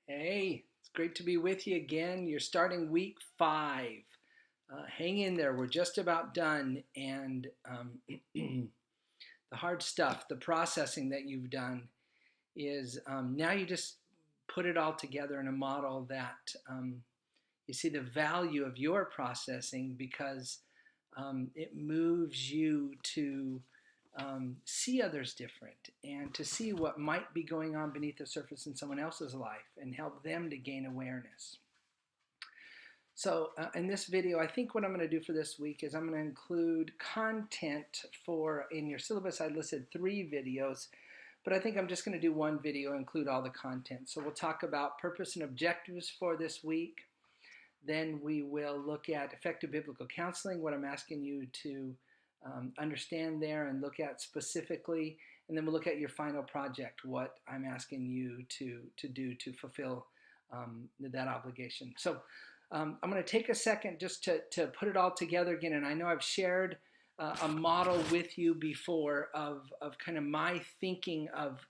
Hey, it's great to be with you again. You're starting week 5. Hang in there. We're just about done. And the hard stuff, the processing that you've done, is now you just put it all together in a model that you see the value of your processing because it moves you to see others different and to see what might be going on beneath the surface in someone else's life and help them to gain awareness. So in this video, I think what I'm going to do for this week is I'm going to include content in your syllabus. I listed 3 videos, but I think I'm just going to do one video and include all the content. So we'll talk about purpose and objectives for this week. Then we will look at effective biblical counseling, what I'm asking you to understand there and look at specifically. And then we'll look at your final project, what I'm asking you to do to fulfill that obligation. So I'm going to take a second just to put it all together again. And I know I've shared a model with you before of kind of my thinking of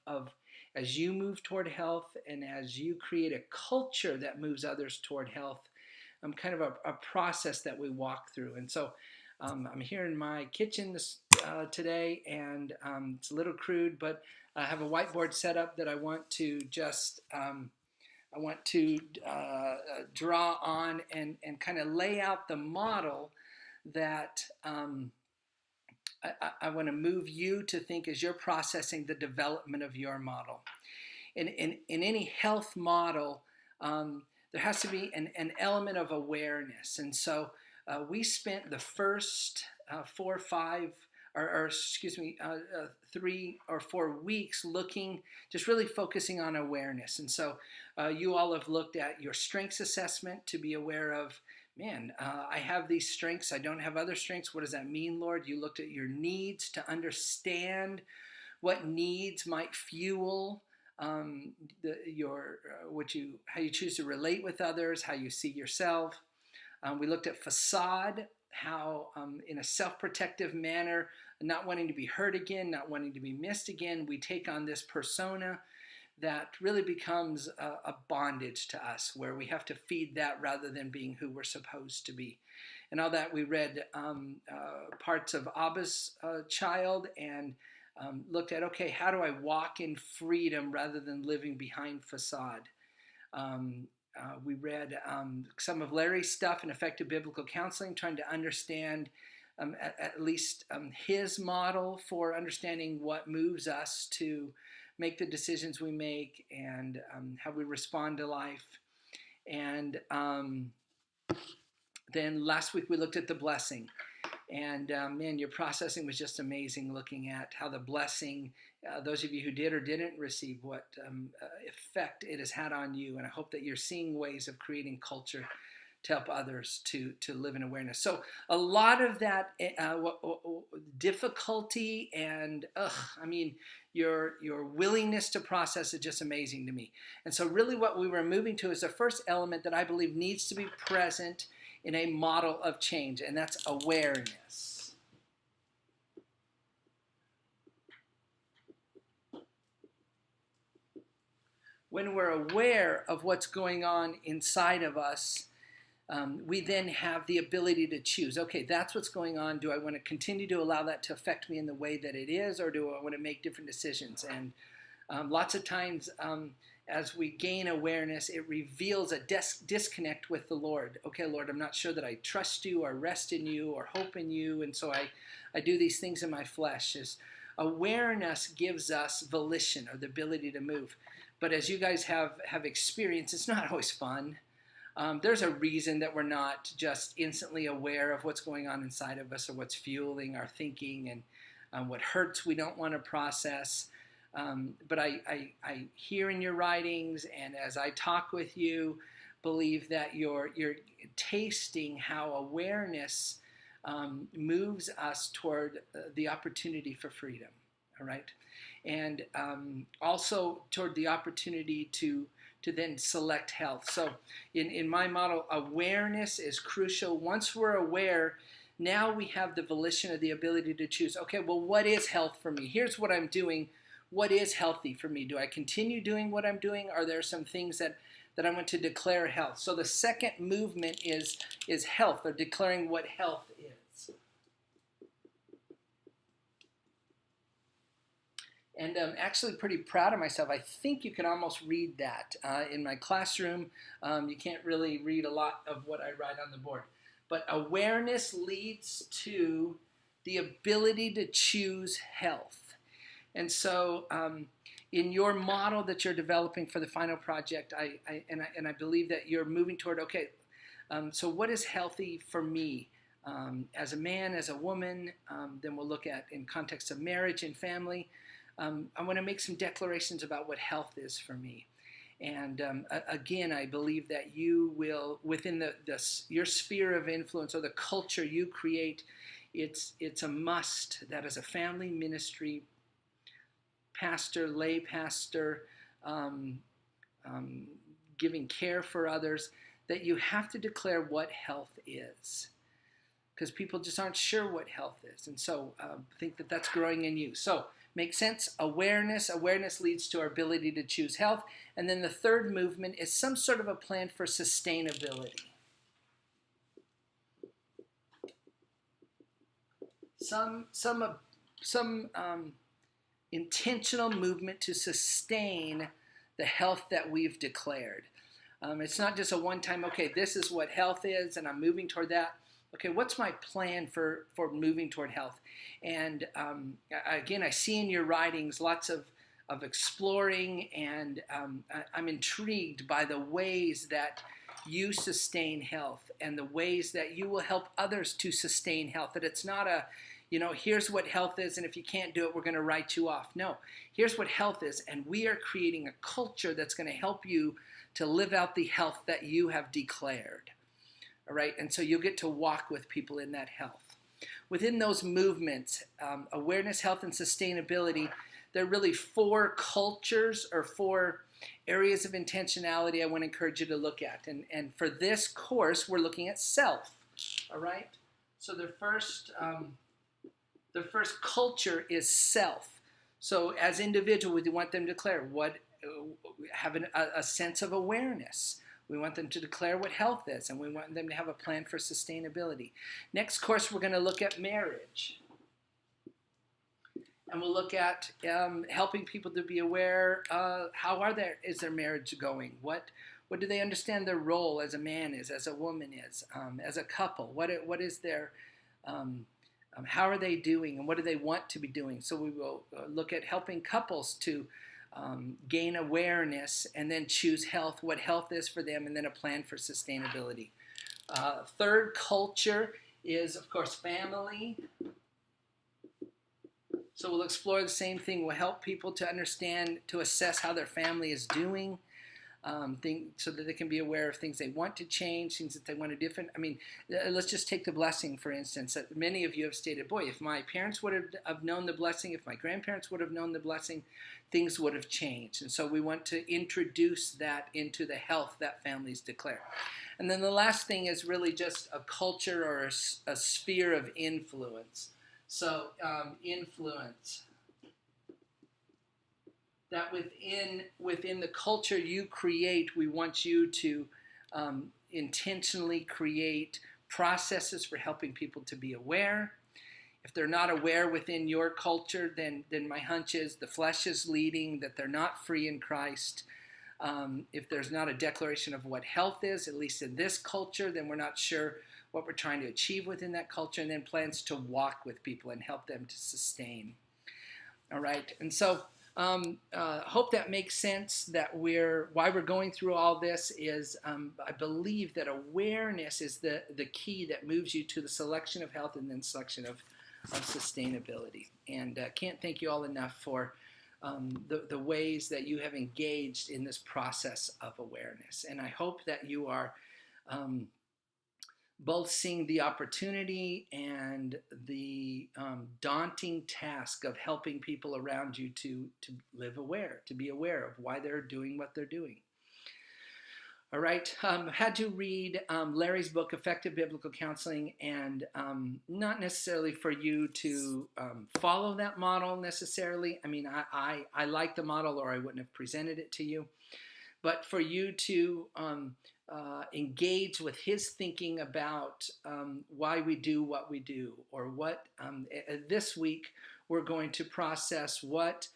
as you move toward health and as you create a culture that moves others toward health, kind of a process that we walk through. And so I'm here in my kitchen today, and it's a little crude, but I have a whiteboard set up that I want to just draw on and kind of lay out the model that I want to move you to think as you're processing the development of your model. In any health model, there has to be an element of awareness. And so we spent the first 3 or 4 weeks looking, just really focusing on awareness. And so you all have looked at your strengths assessment to be aware of, man, I have these strengths, I don't have other strengths. What does that mean, Lord? You looked at your needs to understand what needs might fuel how you choose to relate with others, how you see yourself. We looked at facade, how in a self-protective manner, not wanting to be hurt again, not wanting to be missed again, we take on this persona that really becomes a bondage to us, where we have to feed that rather than being who we're supposed to be. And all that, we read parts of Abba's child and looked at, okay, how do I walk in freedom rather than living behind facade? We read some of Larry's stuff in effective biblical counseling, trying to understand at least his model for understanding what moves us to make the decisions we make and how we respond to life. And then last week we looked at the blessing. And man, your processing was just amazing, looking at how the blessing, those of you who did or didn't receive, what effect it has had on you. And I hope that you're seeing ways of creating culture to help others to live in awareness. So a lot of that difficulty and your willingness to process is just amazing to me. And so really what we were moving to is the first element that I believe needs to be present in a model of change, and that's awareness. When we're aware of what's going on inside of us, we then have the ability to choose. Okay, that's what's going on. Do I want to continue to allow that to affect me in the way that it is, or do I want to make different decisions? And lots of times, as we gain awareness, it reveals a disconnect with the Lord. Okay, Lord, I'm not sure that I trust you or rest in you or hope in you, and so I do these things in my flesh. Awareness gives us volition, or the ability to move. But as you guys have experienced, it's not always fun. There's a reason that we're not just instantly aware of what's going on inside of us or what's fueling our thinking and what hurts we don't want to process. But I hear in your writings and as I talk with you, believe that you're tasting how awareness moves us toward the opportunity for freedom, all right? And also toward the opportunity to then select health. So in my model, awareness is crucial. Once we're aware, now we have the volition or the ability to choose, okay, well, what is health for me? Here's what I'm doing. What is healthy for me? Do I continue doing what I'm doing? Are there some things that that I want to declare health. So the second movement is health, or declaring what health is. And I'm actually pretty proud of myself. I think you can almost read that. In my classroom, you can't really read a lot of what I write on the board. But awareness leads to the ability to choose health. And so in your model that you're developing for the final project, I believe that you're moving toward, okay, so what is healthy for me? As a man, as a woman, then we'll look at in context of marriage and family. I want to make some declarations about what health is for me. And again, I believe that you will, within your sphere of influence or the culture you create, it's a must that as a family ministry pastor, lay pastor, giving care for others, that you have to declare what health is. Because people just aren't sure what health is. And so think that that's growing in you. So makes sense? Awareness. Awareness leads to our ability to choose health. And then the third movement is some sort of a plan for sustainability. Some intentional movement to sustain the health that we've declared. It's not just a one-time, okay, this is what health is, and I'm moving toward that. Okay, what's my plan for moving toward health? And again, I see in your writings lots of exploring, and I'm intrigued by the ways that you sustain health and the ways that you will help others to sustain health. That it's not a, here's what health is, and if you can't do it, we're going to write you off. No, here's what health is, and we are creating a culture that's going to help you to live out the health that you have declared. All right, and so you'll get to walk with people in that health. Within those movements, awareness, health, and sustainability, there are really four cultures or four areas of intentionality I want to encourage you to look at. And for this course, we're looking at self. All right, so the first culture is self. So as individuals, we want them to declare have a sense of awareness. We want them to declare what health is, and we want them to have a plan for sustainability. Next course, we're going to look at marriage. And we'll look at helping people to be aware, is their marriage going? What do they understand their role as a man is, as a woman is, as a couple? What is their, how are they doing, and what do they want to be doing? So we will look at helping couples to gain awareness and then choose health, what health is for them, and then a plan for sustainability. Third culture is, of course, family. So we'll explore the same thing. We'll help people to understand, to assess how their family is doing, so that they can be aware of things they want to change, things that they want to different. I mean, let's just take the blessing, for instance. That many of you have stated, boy, if my parents would have known the blessing, if my grandparents would have known the blessing, things would have changed. And so we want to introduce that into the health that families declare. And then the last thing is really just a culture or a sphere of influence. So influence. That within the culture you create, we want you to intentionally create processes for helping people to be aware. If they're not aware within your culture, then my hunch is the flesh is leading, that they're not free in Christ. If there's not a declaration of what health is, at least in this culture, then we're not sure what we're trying to achieve within that culture, and then plans to walk with people and help them to sustain. All right, and so hope that makes sense. That why we're going through all this is I believe that awareness is the key that moves you to the selection of health and then selection of sustainability. And can't thank you all enough for the ways that you have engaged in this process of awareness. And I hope that you are both seeing the opportunity and the daunting task of helping people around you to live aware, to be aware of why they're doing what they're doing. All right, had to read Larry's book, Effective Biblical Counseling, and not necessarily for you to follow that model necessarily. I mean, I like the model, or I wouldn't have presented it to you. but for you to engage with his thinking about why we do what we do, or what this week we're going to process what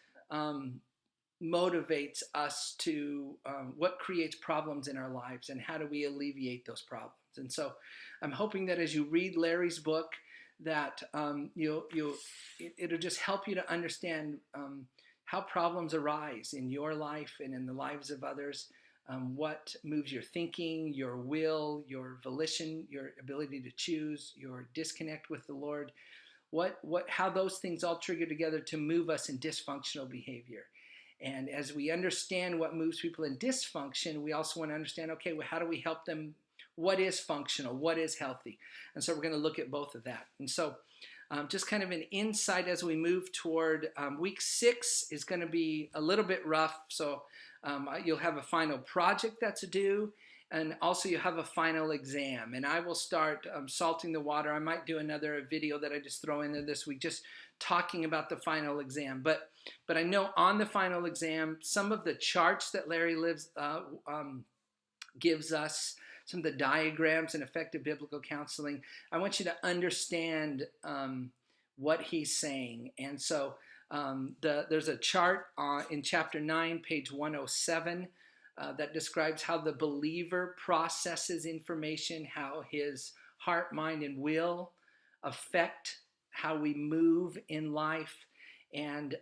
motivates us to what creates problems in our lives, and how do we alleviate those problems. And so I'm hoping that as you read Larry's book, that it'll just help you to understand how problems arise in your life and in the lives of others, what moves your thinking, your will, your volition, your ability to choose, your disconnect with the Lord, how those things all trigger together to move us in dysfunctional behavior. And as we understand what moves people in dysfunction, we also want to understand, okay, well, how do we help them? What is functional? What is healthy? And so we're going to look at both of that. And so just kind of an insight as we move toward week 6 is going to be a little bit rough. So you'll have a final project that's due, and also you have a final exam. And I will start salting the water. I might do another video that I just throw in there this week, just talking about the final exam. But I know on the final exam, some of the charts that Larry gives us, some of the diagrams in effective biblical counseling, I want you to understand what he's saying. And so there's a chart in chapter 9, page 107, that describes how the believer processes information, how his heart, mind, and will affect how we move in life. And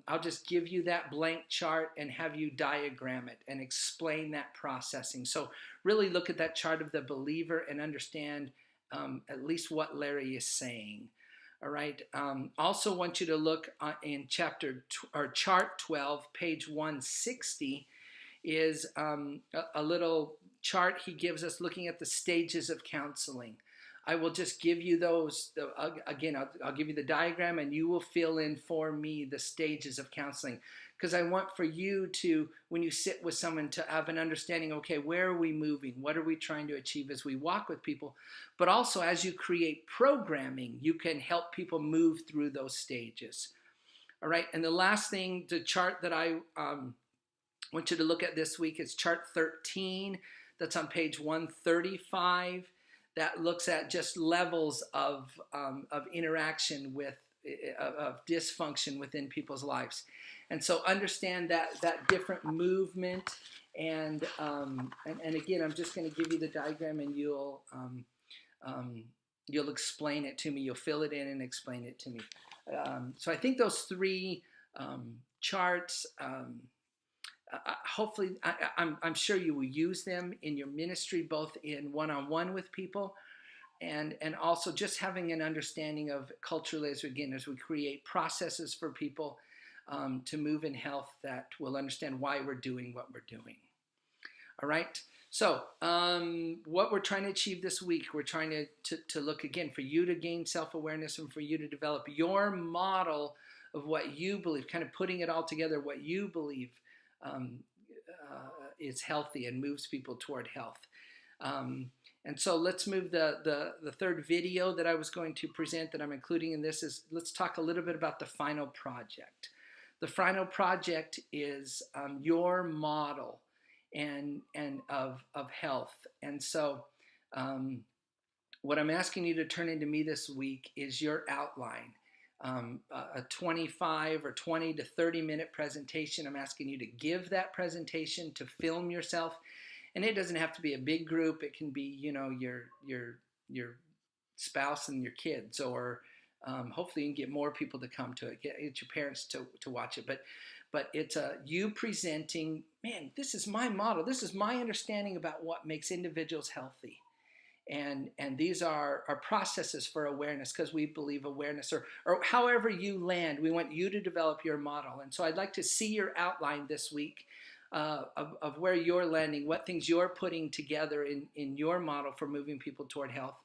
I'll just give you that blank chart and have you diagram it and explain that processing. So really look at that chart of the believer and understand at least what Larry is saying. All right. Also want you to look in chart 12, page 160, is a little chart he gives us looking at the stages of counseling. I will just give you those. Again, I'll give you the diagram, and you will fill in for me the stages of counseling, because I want for you to, when you sit with someone, to have an understanding, okay, where are we moving? What are we trying to achieve as we walk with people? But also, as you create programming, you can help people move through those stages. All right, and the last thing, the chart that I want you to look at this week is chart 13. That's on page 135. That looks at just levels of interaction with, of dysfunction within people's lives. And so understand that different movement. And again, I'm just going to give you the diagram, and you'll explain it to me. You'll fill it in and explain it to me. So I think those 3 charts, hopefully, I'm sure you will use them in your ministry, both in one-on-one with people, and also just having an understanding of culturally, as we create processes for people to move in health, that will understand why we're doing what we're doing. All right. So what we're trying to achieve this week, we're trying to look again for you to gain self-awareness and for you to develop your model of what you believe, kind of putting it all together, what you believe is healthy and moves people toward health. And so let's move the third video that I was going to present, that I'm including in this, is let's talk a little bit about the final project. The final project is your model and of health. And so what I'm asking you to turn into me this week is your outline. A 25 or 20 to 30 minute presentation. I'm asking you to give that presentation, to film yourself, and it doesn't have to be a big group. It can be, your spouse and your kids, or hopefully you can get more people to come to it. Get your parents to watch it. But it's you presenting, man, this is my model. This is my understanding about what makes individuals healthy. And these are processes for awareness, because we believe awareness, or however you land, we want you to develop your model. And so I'd like to see your outline this week of where you're landing, what things you're putting together in your model for moving people toward health.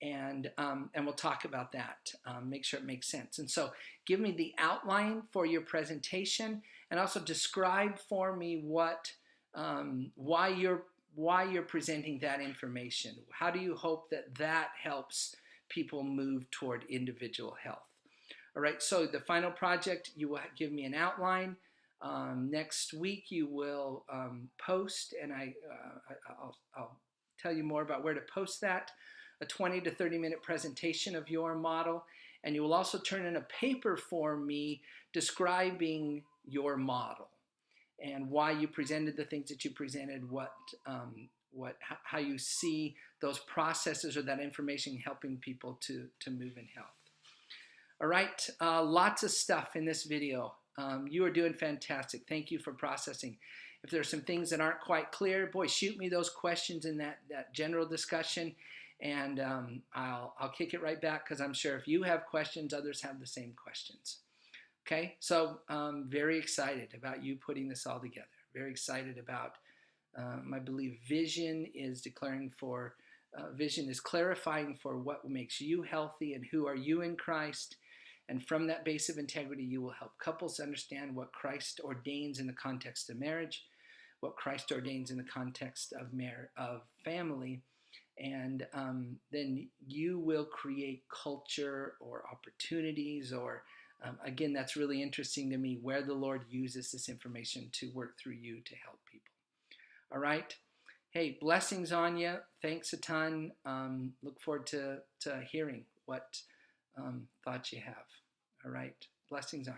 And we'll talk about that, make sure it makes sense. And so give me the outline for your presentation, and also describe for me why you're presenting that information. How do you hope that helps people move toward individual health? All right, so the final project, you will give me an outline. Next week you will post, and I'll tell you more about where to post that, a 20 to 30 minute presentation of your model. And you will also turn in a paper for me describing your model and why you presented the things that you presented, how you see those processes or that information helping people to move in health. All right, lots of stuff in this video. You are doing fantastic. Thank you for processing. If there's some things that aren't quite clear, boy, shoot me those questions in that general discussion, and I'll kick it right back, because I'm sure if you have questions, others have the same questions. Okay, so very excited about you putting this all together. Very excited about, I believe vision is declaring for, vision is clarifying for what makes you healthy and who are you in Christ. And from that base of integrity, you will help couples understand what Christ ordains in the context of marriage, what Christ ordains in the context of family, and then you will create culture or opportunities, or again, that's really interesting to me, where the Lord uses this information to work through you to help people. All right. Hey, blessings on you. Thanks a ton. Look forward to hearing what thoughts you have. All right. Blessings on you.